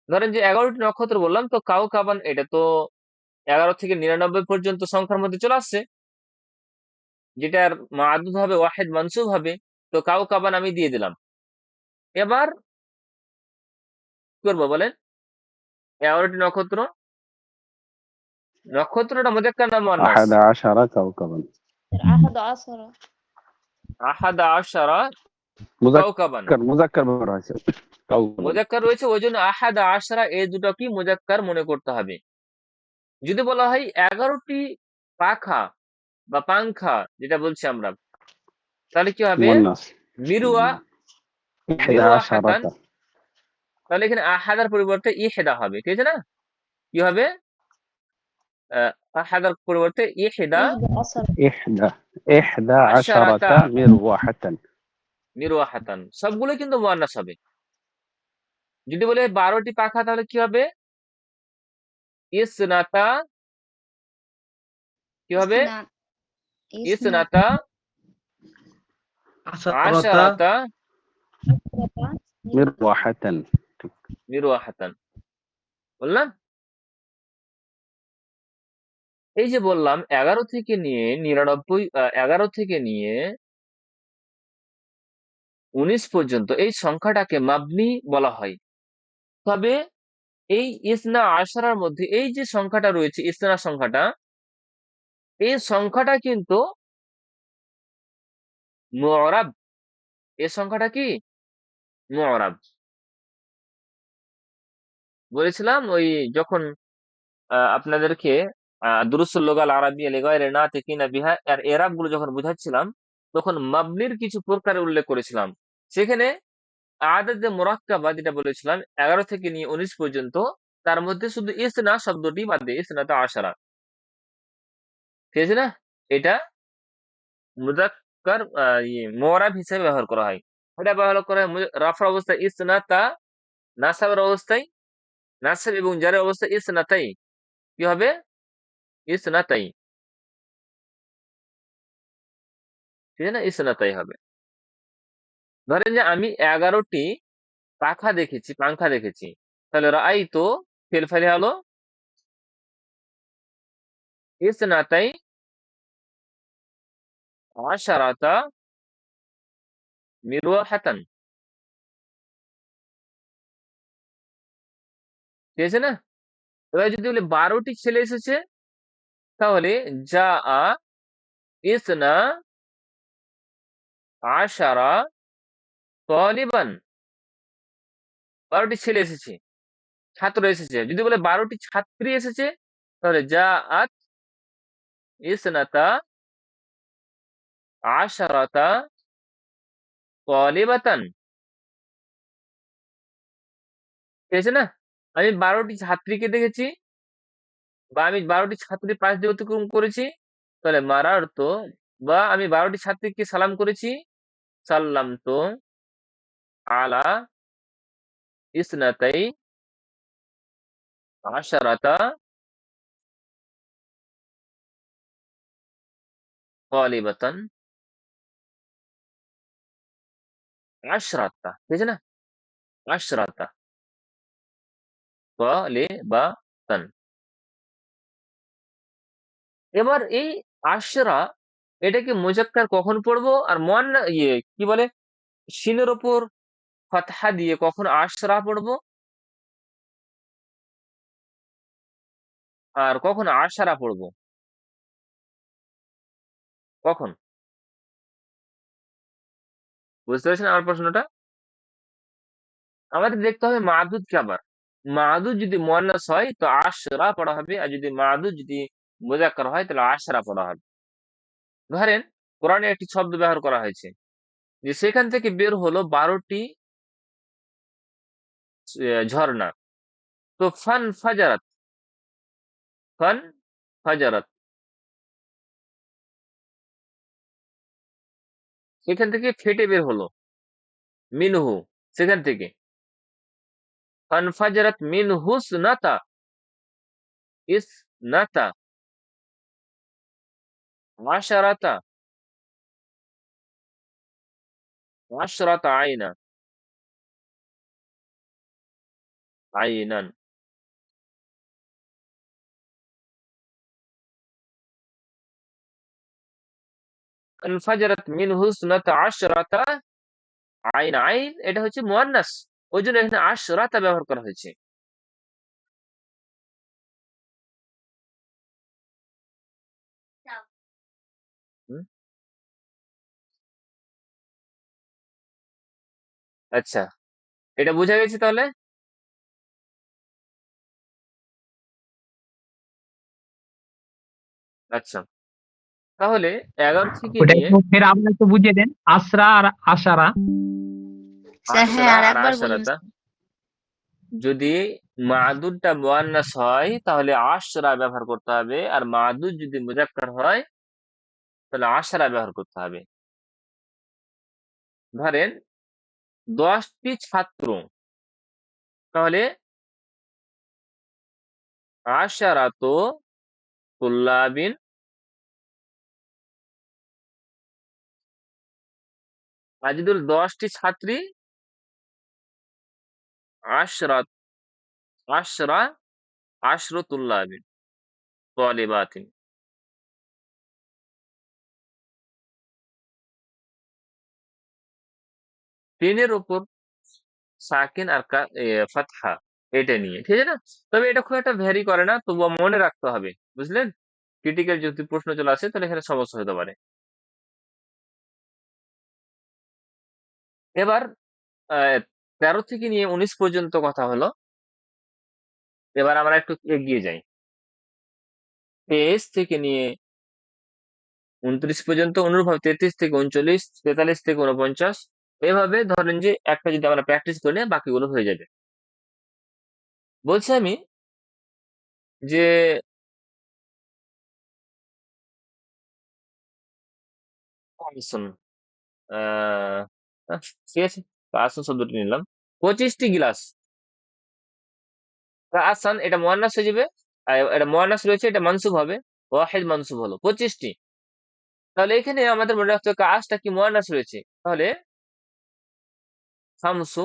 ধরেন যে 11টি নক্ষত্র বললাম, তো কাওকাবান এটা তো 11 থেকে 99 পর্যন্ত সংখ্যার মধ্যে চলে আসছে, যেটার মাদুদ হবে ওয়াহেদ মানসুব হবে। তো কাওকাবান আমি দিয়ে দিলাম। এবার কি করবো বলেন? 11টি নক্ষত্র, নক্ষত্রটা মুজাক্কার না মুয়ান্নাস? 11 كوكبا। আহাদ আসরা। আহাদা আশারা কাওকাবান। মুজাক্কার ব্যবহার হয়েছে কাউকাবান। মুজাক্কার রয়েছে, ওই জন্য আহাদা আশারা এই দুটো কি মুজাক্কার মনে করতে হবে। যদি বলা হয় 11টি পাখা বা পাংখা যেটা বলছি আমরা, তাহলে কি হবে? মুয়ান্নাস। মিরুয়া, 11 হাতান। তাহলে এখানে আহাদার পরিবর্তে ইহেদা হবে, ঠিক আছে না? কি হবে? আহাদার পরিবর্তে ইহেদা ইহদা আসরা। 11 আশারাতা مروحة। মিরুয়া হাতান, সবগুলো কিন্তু মুয়ান্নাস হবে। যদি বলে 12টি পাখা, তাহলে কি হবে? ইসনাতা, কি হবে? ইসনা ইসনা ইসনাতা عشرة আশারাতা আসরাতা مروحة। মিরুয়া হাতান। বললাম এই যে বললাম 11 থেকে নিয়ে 99, 11 থেকে নিয়ে 19 পর্যন্ত এই সংখ্যাটাকে মাবনি বলা হয়। তবে এই ইসনা আশারার মধ্যে এই যে সংখ্যাটা রয়েছে, ইসনা সংখ্যাটা, এই সংখ্যাটা কিন্তু মুআরাব। এই সংখ্যাটা কি? মুআরাব। বলেছিলাম ওই যখন আপনাদেরকে দুরুসুল লুগাল আরাবিয়া লিগায়রি নাতিকিনা বিহা এর এরাব গুলো যখন বুঝাচ্ছিলাম, তখন মাবনির কিছু প্রকারের উল্লেখ করেছিলাম। সেখানে আদাদে মুরাক্কাবা যেটা বলেছিলাম 11 থেকে নিয়ে 19 পর্যন্ত, তার মধ্যে শুধু ইসনা শব্দটি বাদে, ইসনাতা আশারা, ঠিক আছে না? এটা মুজাক্কার মুআরাব হিসেবে ব্যবহার করা হয়। এটা ব্যবহার করা হয় রাফা অবস্থায় ইসনাতা, নাসাবের অবস্থায়, নাসাব এবং জারের অবস্থায় ইসনাতাই। কি হবে? ইসনাতাই, ঠিক আছে না? ইসনাতাই হবে। ধরেন যে আমি 11টি পাংখা দেখেছি, তাহলে রাই তো ফেল ফেলে হলো ইসনাতাই আশারাতা মিরওয়াহাতান, ঠিক আছে না? এবার যদি বলি 12টি ছেলে এসেছে, তাহলে যা আ ইসনা আশারা তালিবান, 12টি ছেলে এসেছে, ছাত্র এসেছে। যদি বলে 12টি ছাত্রী এসেছে, তাহলে যা আত ইসনাতা আশারাতা তালিবাতান, ঠিক আছে না? আমি 12টি ছাত্রীকে দেখেছি বা আমি 12টি ছাত্রীর পাশ দিয়ে অতিক্রম করেছি, তাহলে মারার তো, বা আমি 12টি ছাত্রীকে সালাম করেছি, সাল্লাম তো আলা ইসনাতাই আশারাতা তালিবাতান, আশরাতা, ঠিক আছে না? আশরাতা তালিবাতান। এবার এই আশরা, এটাকে মুজাক্কার কখন পড়বো, আর কি বলে, শিনের ওপর ফাতহা দিয়ে কখন আশরা পড়বো, আর কখন আশারা পড়বো, কখন? বুঝতে পেরেছেন আমার প্রশ্নটা? আমাদের দেখতে হবে মাদুদ কে। আবার মাদুদ যদি মুয়ান্নাস হয় তো আশরা পড়া হবে, আর যদি মাদুদ যদি মুজাক্কার হয় তাহলে আশরা পড়া হবে। ধরেন কোরআনে একটি শব্দ ব্যবহার করা হয়েছে, যে সেখান থেকে বের হলো 12টি ঝর্ণা। তো ফান ফাজারাত, সেখান থেকে ফেটে বের হলো, মিনহু, সেখান থেকে ফান ফাজারাত মিনহু ইসনাতা, আশারাতা, আশরাতা আইনা, আইনান। ইনফাজারাত মিনহু ইসনাতা আশরাতা আইন। আইন এটা হচ্ছে মুয়ান্নাস, ওই জন্য এখানে আশরাতা ব্যবহার করা হয়েছে। হুম? আচ্ছা, এটা বোঝা গেছে তাহলে? আচ্ছা, তাহলে ১১ থেকে ওটা নিয়ে একটু ফের আপনি একটু বুঝিয়ে দেন, আসরা আর আশারা। স্যার হ্যাঁ, আশরা আর আর একবার বলুন আশরাতা, স্যার। যদি মাদুদটা মুয়ান্নাস হয় তাহলে আশরা ব্যবহার করতে হবে, আর মাদুদ যদি মুজাক্কার হয় তাহলে আশরা ব্যবহার করতে হবে। ধরেন ১০টি ছাত্র, তাহলে আশারাতু তুল্লাবিন, আর যদি বলি ১০টি ছাত্রী, আশরাত, আশরা, আশরু তুল্লাবিন তালিবাতিন। ৩ এর উপর সাকিন আর ফাতহা, এটা নিয়ে, ঠিক আছে না? তবে এটা খুব একটা ভ্যারি করে না, তবুও মনে রাখতে হবে, বুঝলেন? ক্রিটিক্যাল যদি প্রশ্ন চলে আসে তাহলে এখানে সমস্যা হতে পারে। এবার ১৩ থেকে নিয়ে ১৯ পর্যন্ত কথা হলো। এবার আমরা একটু এগিয়ে যাই। ২৩ থেকে নিয়ে ২৯ পর্যন্ত, অনুরূপভাবে ৩৩ থেকে ৩৯, ৪৩ থেকে ৪৯, এভাবে ধরেন যে একটা যদি আমরা প্র্যাকটিস করে নিই বাকিগুলো হয়ে যাবে। বলছি আমি যে আসুন, আহ ঠিক আছে, আসুন শব্দটি নিলাম। ২৫টি গিলাস, আসান এটা মুয়ান্নাস হয়ে যাবে, আর এটা মুয়ান্নাস রয়েছে, এটা মানসুব হবে, ওয়াহিদ মানসুব হলো ২৫টি। তাহলে এখানে আমাদের মনে রাখতে হবে কাজটা কি মুয়ান্নাস রয়েছে, তাহলে শামসু,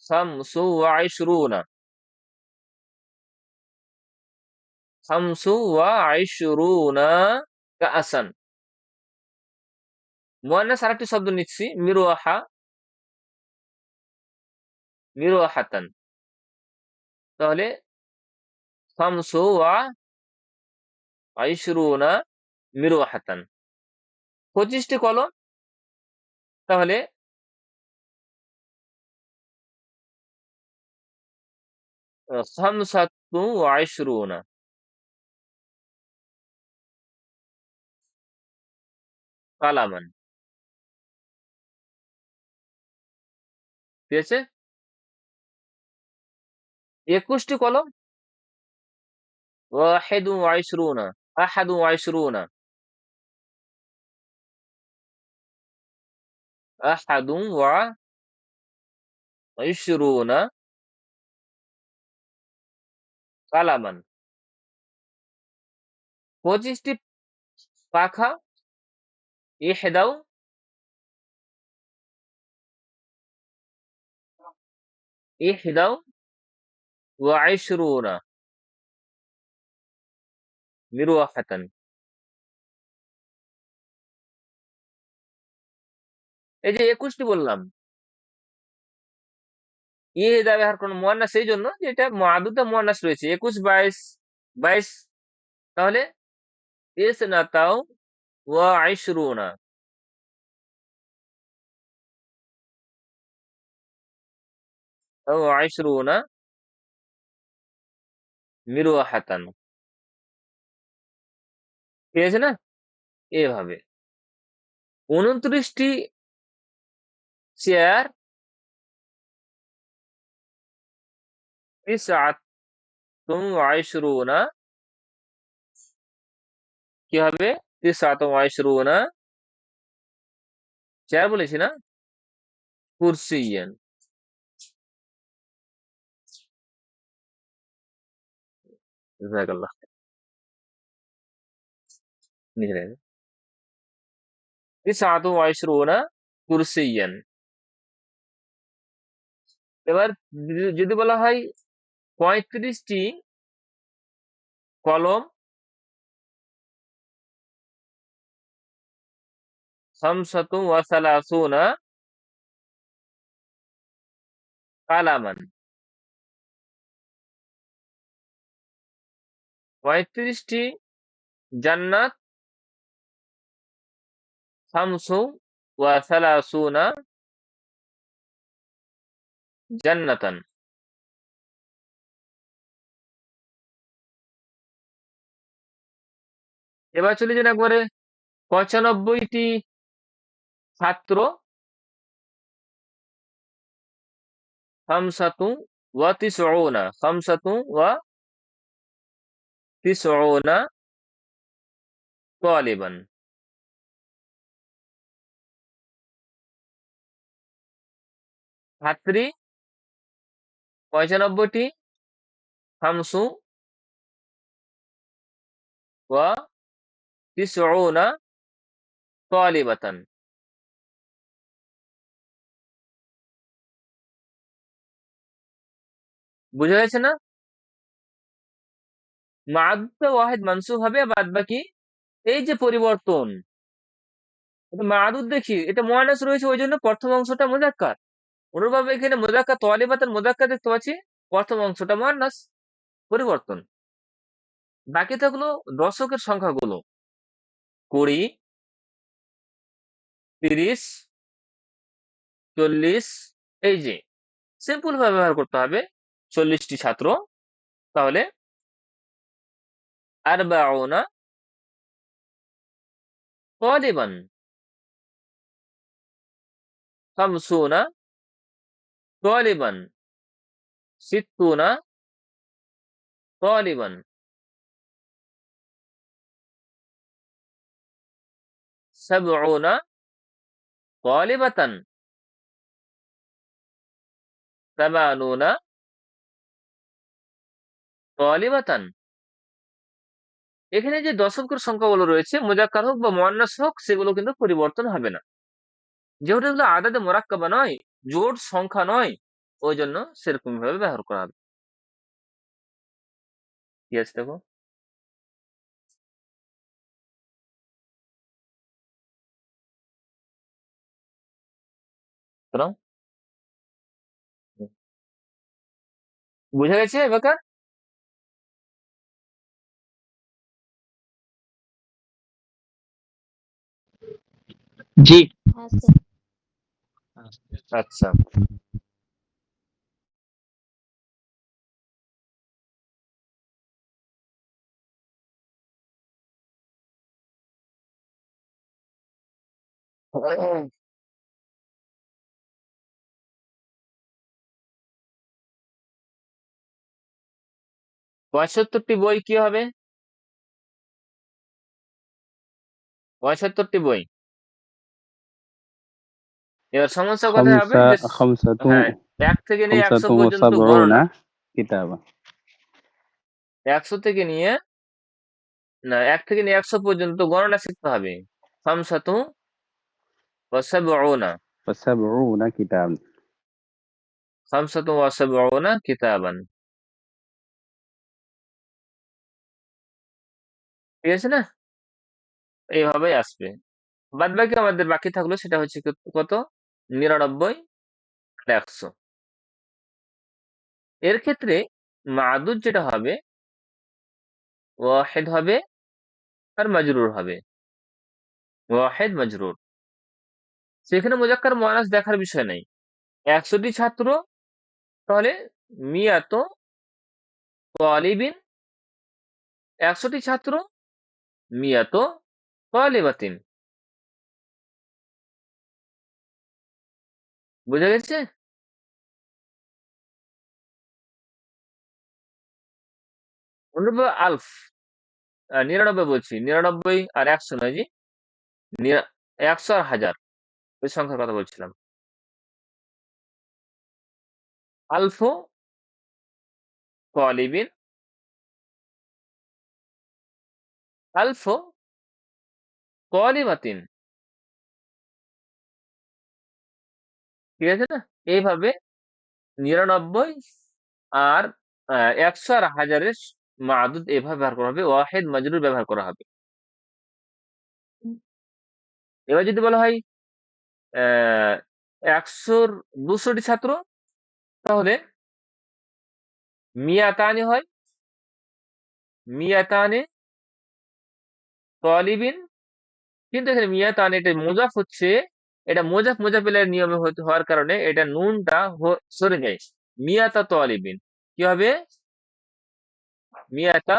শামসু ওয়া ইশরুনা, শামসু ওয়া ইশরুনা কাআসান। মুয়ান্নাস আরেকটি শব্দ নিচ্ছি, মিরওয়াহা, মিরওয়াহাতান। তাহলে শামসু ওয়া ইশরুনা মিরওয়াহাতান, ২৫টি কলম, তাহলে খামসাতু ওয়া ইশরুনা কালামান, ঠিক আছে? ২১টি কলম, ওয়াহিদু ওয়া ইশরুনা, আহাদু ওয়া ইশরুনা, আহাদু ওয়া ইশরুনা কালামান, ২৫টি পাখা, ইহদাউ, ইহদাউ ওয়া ইশরুনা মিরওয়াহাতান। এই যে ২১টি বললাম, ইহদা ব্যবহার করুন মুয়ান্নাস এই জন্য যে এটা মাদুদা মুয়ান্নাস রয়েছে, ২১, ২২, ২২, তাহলে ইসনাতাও ওয়া ইশরুনা, ওয়া ইশরুনা মিরওয়াহাতান, ঠিক আছে না? এভাবে ২৯টি চেয়ার, তিসআতুন ওয়া ইশরুনা, কি হবে? তিসআতুন ওয়া ইশরুনা, চেয়ার বলেছি না? কুরসিয়ান। জাযাকাল্লাহ। লিখে রাখবে। 29 কুরসিয়ান। এবার যদি বলা হয় 35টি কলম, 35 কালামান। 35টি জান্নাত, 35 জান্নাতান। এবার চলে যান একবারে 95টি ছাত্র, 95 তালিবান। ছাত্রী 95টি, 95 তালিবাতান। বুঝা গেছে না? মা'দুদটা ওয়াহিদ মানসুব হবে, বাদ বাকি এই যে পরিবর্তন, এটা মা'দুদ দেখি এটা মুয়ান্নাস রয়েছে ওই জন্য প্রথম অংশটা মুযাক্কার। অনুরূপভাবে এখানে মুযাক্কার তালিবাতান মুযাক্কার দেখতে পাচ্ছি, প্রথম অংশটা মুয়ান্নাস, পরিবর্তন। বাকি থাকলো দশকের সংখ্যাগুলো 20, 30, 40। এই যে সিম্পল ভাবে ব্যবহার করতে হবে। 40টি ছাত্র, তাহলে 40 তালিবান, 50 তালিবান, 60 তালিবান, 70 তালিবাতান, 80 তালিবাতান। এখানে যে দশকের সংখ্যাগুলো রয়েছে মুযাক্কার হোক বা মুয়ান্নাস হোক সেগুলো কিন্তু পরিবর্তন হবে না, যেহেতু এগুলো আদাদে মুরাক্কাবা নয়, জোড় সংখ্যা নয়, ওই জন্য সেরকম ভাবে ব্যবহার করা হবে। ঠিক আছে, দেখো শোনাও। বুঝা গেছে এবার? জি। হ্যাঁ স্যার। আচ্ছা, পঁয়ষট্টি বই কি হবে? 75টি বই। এবার সমস্যা কোথায় হবে خمسة যে خمسة হ্যাঁ, 1 থেকে নিয়ে 100 خمسة পর্যন্ত وسبعون গণনা। كتابا 100 থেকে নিয়ে, না 1 থেকে নিয়ে 100 পর্যন্ত গণনা শিখতে হবে। খামসাতু ওয়া সাবউনা, وسبعون كتابا খামসাতু ওয়া সাবউনা কিতাবান। ঠিক আছে না? এইভাবেই আসবে। বাদ বাকি আমাদের বাকি থাকলো সেটা হচ্ছে কত? 99 আর 100। এর ক্ষেত্রে মাদুদ যেটা হবে ওয়াহিদ হবে আর মাজরুর হবে। ওয়াহিদ মাজরুর। সেখানে মুযাক্কার মুয়ান্নাস দেখার বিষয় নাই। 100টি ছাত্র, তাহলে মিয়াত তালিবিন, 100টি ছাত্র মিয়াত তালিবাতিন। বুঝা গেছে? অনুরূপভাবে আলফ, 99 বলছি, 99 আর 100 নয় জি, 100 আর 1000, ওই সংখ্যার কথা বলছিলাম। আলফ তালিবিন, আলফ তালিবাতিন। ঠিক আছে না? এইভাবে 99 আর 100 আর 1000-এর মাদুদ এভাবে ব্যবহার করা হবে, ওয়াহিদ মাজরুর ব্যবহার করা হবে। এবার যদি বলা হয় 100-র 200টি ছাত্র, তাহলে মিয়াতানি হয়, মিয়াতানে তালিবিন। কিন্তু এখানে মিয়াতানি এটা মুজাফ হচ্ছে, এটা মুজাফ মুজাফিলের নিয়মে হওয়ার কারণে এটা নুনটা সরে যায়। মিয়াতা তালিবিন কি হবে? মিয়াতা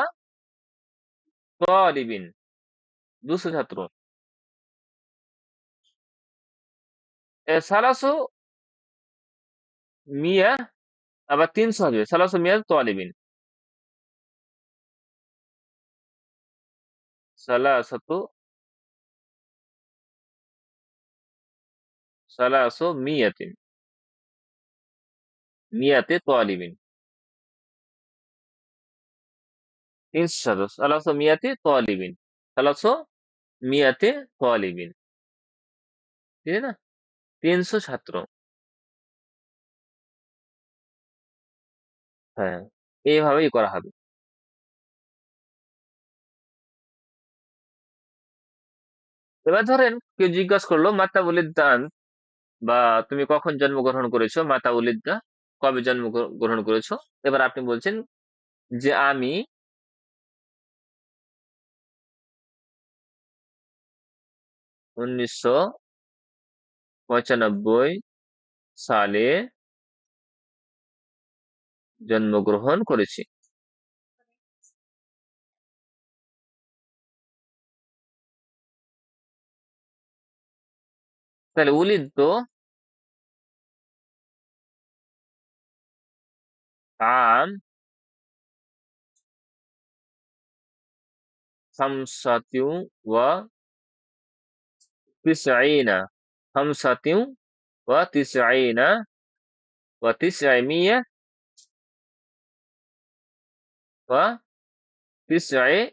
তালিবিন, 200 ছাত্র। সালাসো মিয়া আবার 300 হবে, সালাসো মিয়া তালিবিন, সালাসাতু সালাসো মিয়াতিন, মিয়াতে তালিবিন, 300 ছাত্র, সালাসো মিয়াতে তালিবিন, সালাসো মিয়াতে তালিবিন, ঠিক আছে না? 300 ছাত্র। হ্যাঁ, এইভাবেই করা হবে। এবার ধরেন কেউ জিজ্ঞাসা করলো মাতা উলিদান, বা তুমি কখন জন্মগ্রহণ করেছো, মাতা উলিদা, কবে জন্মগ্রহণ করেছো। এবার আপনি বলছেন যে আমি 1995 সালে জন্মগ্রহণ করেছি। তাহলে উলিদ তো আম খামসাতিউ ওয়া তিসঈনা, খামসাতিউ ওয়া তিসঈনা ওয়া তিসঈমিয়া ওয়া তিসঈমিয়া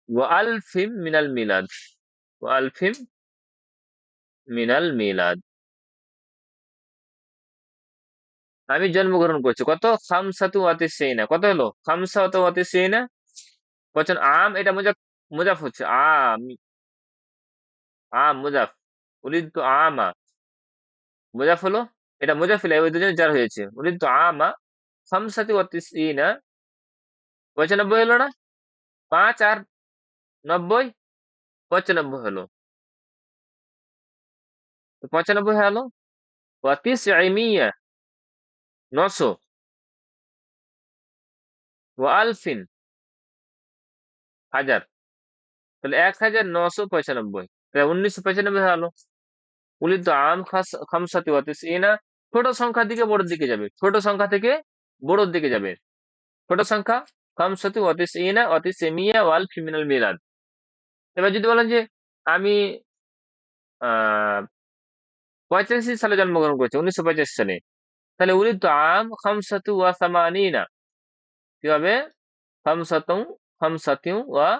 ওয়া আলফিম মিনাল মিলাদ, ওয়া আলফিম মিনাল মিলাদ। আমি জন্মগ্রহণ করছি কত? খামসাতু ওয়া তিসঈনা, কত হলো? খামসাতু ওয়া তিসঈনা, বলছেন আম, এটা মুজাফ, মুজাফ হচ্ছে আম, আম মুজাফ, উলিদ তো আমা, মুজাফ হলো, এটা মুজাফিল, ওই দুজন যার হয়েছে। উলিদ তো আমা খামসাতি ওয়া তিসঈনা, 95 হলো না? 5 আর 90, 95 হলো। তো 95 হলো, ওয়া তিসঈমিয়া 900, ওয়া আলফিন 1000, তাহলে 1995, তাহলে 1995 হলো। উলিদ তো আম খামসাতি ওয়া তিসঈনা, ছোট সংখ্যা থেকে বড়র দিকে যাবে, ছোট সংখ্যা থেকে বড়র দিকে যাবে। ছোট সংখ্যা খামসাতু ওয়া তিসঈনা ওয়া তিসঈমিয়া ওয়া আলফিন মিনাল মিলাদ। এবার যদি বলেন যে আমি আহ 85 সালে জন্মগ্রহণ করেছি, 1985 সালে, তাহলে উলিদ তো আম খামসাতু ওয়া সামানিনা, কি হবে? খামসাতু খামসাতিউ ওয়া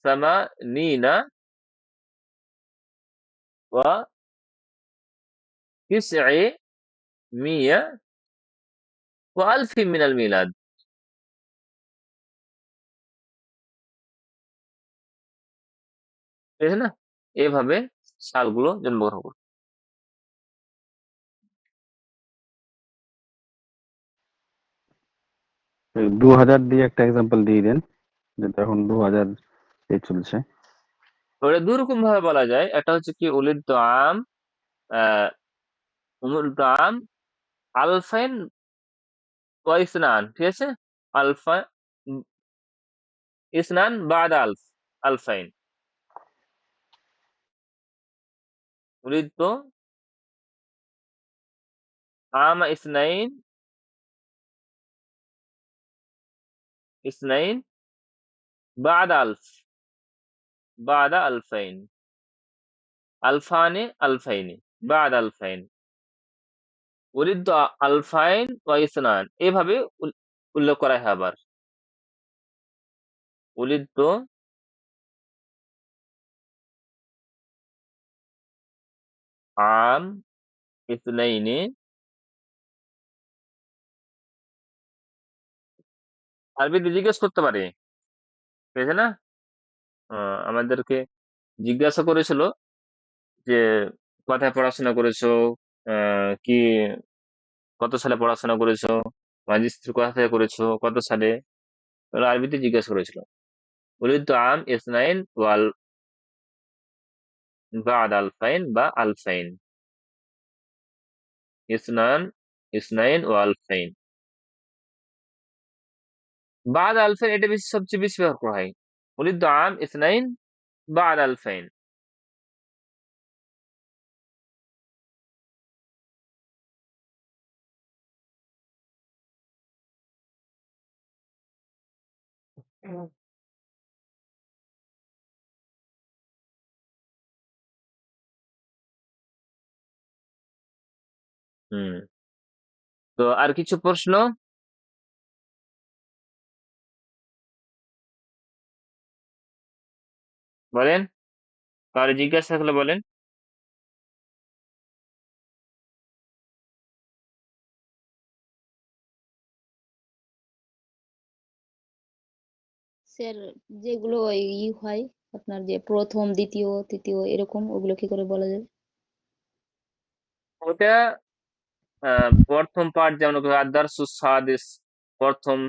সামানিনা ওয়া তিসঈমিয়া ওয়া আলফিন মিনাল মিলাদ, ঠিক আছে না? এভাবে সালগুলো জন্মগ্রহণ করে। এই 2000 দিয়ে একটা এক্সাম্পল দিয়ে দেন, যেটা এখন 2000 চলছে। ওটা দুই রকম ভাবে বলা যায়। একটা হচ্ছে কি উলিদ তো আম, আহ উলিদ তো আম আলফাইন ওয়া ইসনান, ঠিক আছে? আলফা ইসনান বাদ আলফ, আলফাইন। উলিদ তো আম ইসনাইন, ইসনাইন বাদ আলফ, বাদ আলফাইন, আলফানে আলফাইনি বাদ আলফাইন। উলিদ আলফাইন ওয়া ইসনান, এভাবে উল্লেখ করা হয় আবার। উলিদ আম ইসনাইনি, আরবিতে জিজ্ঞেস করতে পারে, ঠিক আছে না? আমাদেরকে জিজ্ঞাসা করেছিল যে কোথায় পড়াশোনা করেছো, কি কত সালে পড়াশোনা করেছো, ম্যাজিস্ট্রি কোথা থেকে করেছো, কত সালে, ওরা আরবিতে জিজ্ঞেস করেছিল। উলিদ আম ইসনাইন ওয়াল বাদ আলফাইন বা আলফাইন, ইসনান ইসনাইন ও আলফাইন। বাদ আলফাইন এটা বেশি, সবচেয়ে বেশি ব্যবহার করা হয়। উলিদ আম ইসনাইন বাদ আলফাইন। হুম। তো আর কিছু প্রশ্ন বলেন, তাহলে জিজ্ঞাসা থাকলে বলেন। স্যার, যেগুলো হয় আপনার, যে প্রথম, দ্বিতীয়, তৃতীয় এরকম, ওগুলো কি করে বলা যাবে? ওটা প্রথম পার্ট, যেমন আদারসুস সাদিস, প্রথম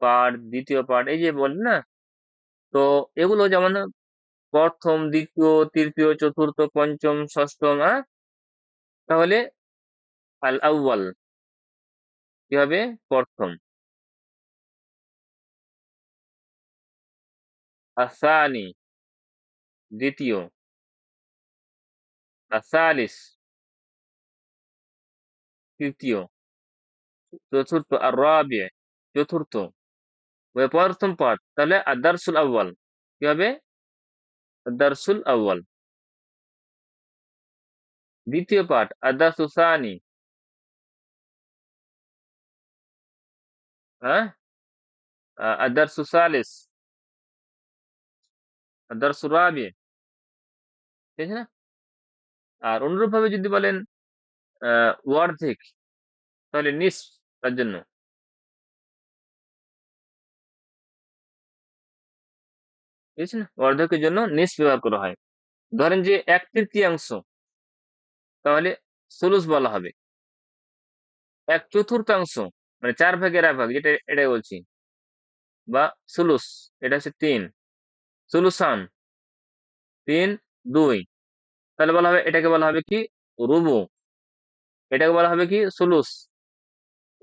পার্ট, দ্বিতীয় পার্ট, এই যে বলেন না, তো এগুলো যেমন প্রথম, দ্বিতীয়, তৃতীয়, চতুর্থ, পঞ্চম, ষষ্ঠম, তাহলে আল আউয়াল কি হবে? প্রথম। আসানি দ্বিতীয়। আসালিস তৃতীয়। চতুর্থ আর রাবি চতুর্থ। ওই প্রথম পাঠ, তাহলে আদারসুল আউয়াল কি হবে? আদারসুল আউয়াল। দ্বিতীয় পাঠ আদারসু সানি, হ্যাঁ, আদারসু সালিস, আদারসু রাবি, ঠিক আছে না? আর অনুরূপ ভাবে যদি বলেন অর্ধেক, তাহলে নিস, তার জন্য, ঠিক আছে না? অর্ধেকের জন্য নিস ব্যবহার করা হয়। ধরেন যে এক তৃতীয়াংশ, তাহলে সুলুস বলা হবে। এক চতুর্থাংশ মানে 4/1 যেটা, এটাই বলছি, বা সুলুস, এটা হচ্ছে 3, সুলুসান 3, 2, তাহলে বলা হবে, এটাকে বলা হবে কি? রুবু। এটাকে বলা হবে কি? সুলুস।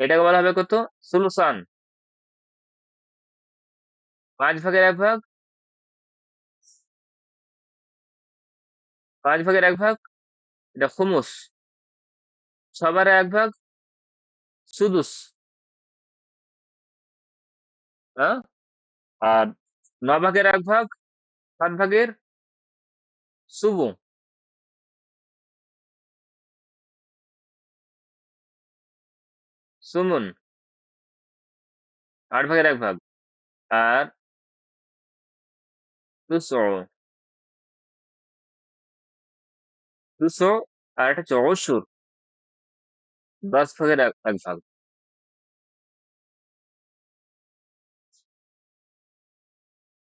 এটাকে বলা হবে কত? সুলুসান। 5/1, 5/1 এটা খুমুস। 6/1 সুদুস, হ্যাঁ। আর 9/1 7/, সুবু। সুমুন 8/1। আর দুশো, দুশো, আর একটা হচ্ছে অসুর, 10/1।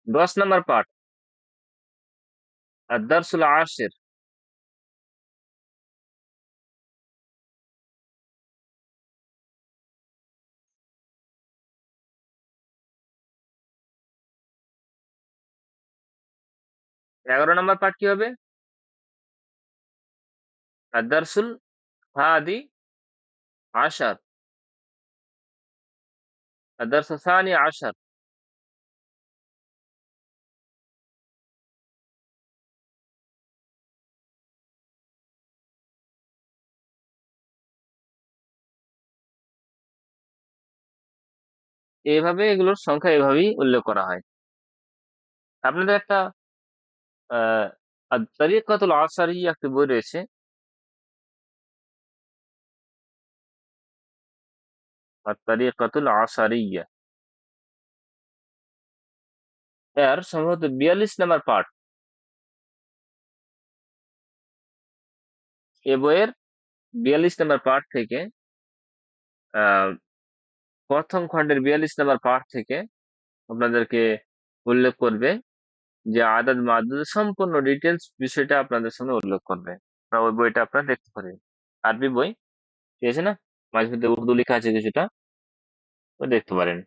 10 নম্বর পাঠ আর দারসুল আশির। 11 নম্বর পাঠ কি হবে? আর দারসুল হাদি আশার, আর দারসুল সানি আশার। এইভাবে এগুলোর সংখ্যা এভাবেই উল্লেখ করা হয়। আপনাদের একটা তারিকাতুল আসারি একটি বই রয়েছে, আত-তারিকাতুল আশারিয়া। এর সম্ভবত 42 নাম্বার পার্ট। এ বইয়ের 42 নাম্বার পার্ট থেকে আহ, প্রথম খণ্ডের 42 নাম্বার পার্ট থেকে আপনাদেরকে উল্লেখ করবে যে আদাদ মাদুদের সম্পূর্ণ ডিটেলস বিষয়টা আপনাদের সামনে উল্লেখ করবে। ওই বইটা আপনারা দেখতে পারেন, আরবি বই, ঠিক আছে না, মাঝে মধ্যে উর্দু লেখা আছে কিছুটা, তো দেখতে পারেন।